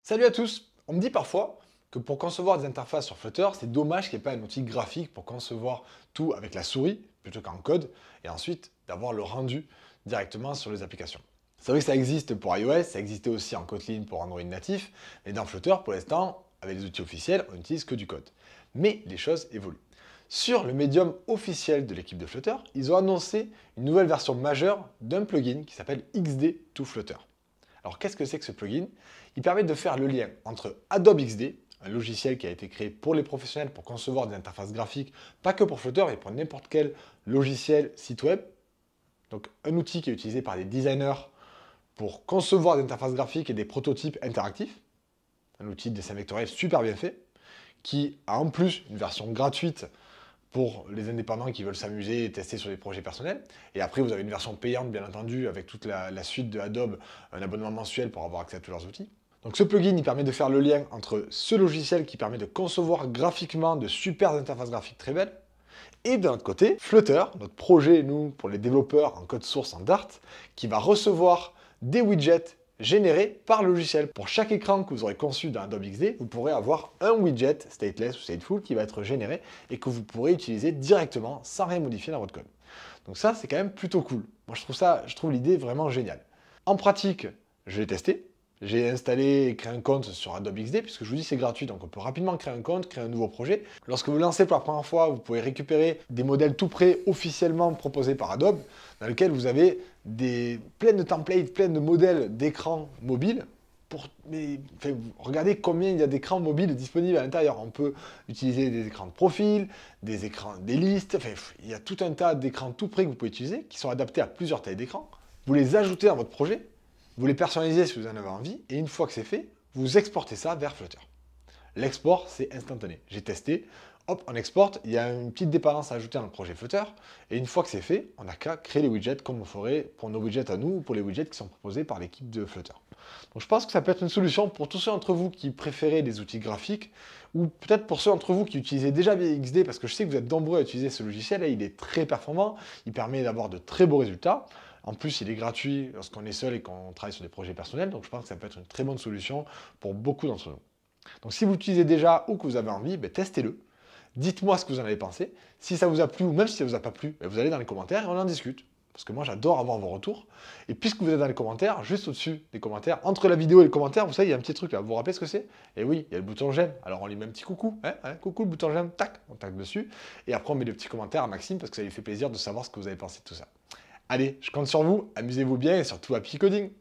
Salut à tous! On me dit parfois que pour concevoir des interfaces sur Flutter, c'est dommage qu'il n'y ait pas un outil graphique pour concevoir tout avec la souris plutôt qu'en code, et ensuite d'avoir le rendu directement sur les applications. C'est vrai que ça existe pour iOS, ça existait aussi en Kotlin pour Android natif, mais dans Flutter, pour l'instant, avec les outils officiels, on n'utilise que du code. Mais les choses évoluent. Sur le médium officiel de l'équipe de Flutter, ils ont annoncé une nouvelle version majeure d'un plugin qui s'appelle XD2Flutter. Alors qu'est-ce que c'est que ce plugin? Il permet de faire le lien entre Adobe XD, un logiciel qui a été créé pour les professionnels pour concevoir des interfaces graphiques, pas que pour Flutter, mais pour n'importe quel logiciel site web. Donc un outil qui est utilisé par des designers pour concevoir des interfaces graphiques et des prototypes interactifs. Un outil de dessin vectoriel super bien fait, qui a en plus une version gratuite pour les indépendants qui veulent s'amuser et tester sur des projets personnels. Et après, vous avez une version payante, bien entendu, avec toute la suite de Adobe, un abonnement mensuel pour avoir accès à tous leurs outils. Donc ce plugin, il permet de faire le lien entre ce logiciel qui permet de concevoir graphiquement de super interfaces graphiques très belles, et de l'autre côté, Flutter, notre projet, nous, pour les développeurs en code source en Dart, qui va recevoir des widgets générés par le logiciel. Pour chaque écran que vous aurez conçu dans Adobe XD, vous pourrez avoir un widget stateless ou stateful qui va être généré et que vous pourrez utiliser directement sans rien modifier dans votre code. Donc ça, c'est quand même plutôt cool. Moi, je trouve l'idée vraiment géniale. En pratique, je l'ai testé. J'ai installé et créé un compte sur Adobe XD, puisque je vous dis c'est gratuit, donc on peut rapidement créer un compte, créer un nouveau projet. Lorsque vous lancez pour la première fois, vous pouvez récupérer des modèles tout prêts officiellement proposés par Adobe, dans lesquels vous avez plein de templates, plein de modèles d'écran mobile. Regardez combien il y a d'écrans mobiles disponibles à l'intérieur. On peut utiliser des écrans de profil, des écrans, des listes. Il y a tout un tas d'écrans tout prêts que vous pouvez utiliser, qui sont adaptés à plusieurs tailles d'écran. Vous les ajoutez dans votre projet. Vous les personnalisez si vous en avez envie, et une fois que c'est fait, vous exportez ça vers Flutter. L'export, c'est instantané. J'ai testé, hop, on exporte, il y a une petite dépendance à ajouter dans le projet Flutter, et une fois que c'est fait, on n'a qu'à créer les widgets comme on ferait pour nos widgets à nous, ou pour les widgets qui sont proposés par l'équipe de Flutter. Donc je pense que ça peut être une solution pour tous ceux d'entre vous qui préféraient des outils graphiques, ou peut-être pour ceux d'entre vous qui utilisaient déjà VXD, parce que je sais que vous êtes nombreux à utiliser ce logiciel, et il est très performant, il permet d'avoir de très beaux résultats. En plus, il est gratuit lorsqu'on est seul et qu'on travaille sur des projets personnels, donc je pense que ça peut être une très bonne solution pour beaucoup d'entre nous. Donc si vous l'utilisez déjà ou que vous avez envie, testez-le. Dites-moi ce que vous en avez pensé. Si ça vous a plu ou même si ça ne vous a pas plu, vous allez dans les commentaires et on en discute. Parce que moi, j'adore avoir vos retours. Et puisque vous êtes dans les commentaires, juste au-dessus des commentaires, entre la vidéo et le commentaire, vous savez, il y a un petit truc là. Vous vous rappelez ce que c'est? Et oui, il y a le bouton j'aime. Alors on lui met un petit coucou. Coucou, le bouton j'aime. Tac, on tac dessus. Et après, on met le petit commentaire à Maxime parce que ça lui fait plaisir de savoir ce que vous avez pensé de tout ça. Allez, je compte sur vous, amusez-vous bien et surtout happy coding!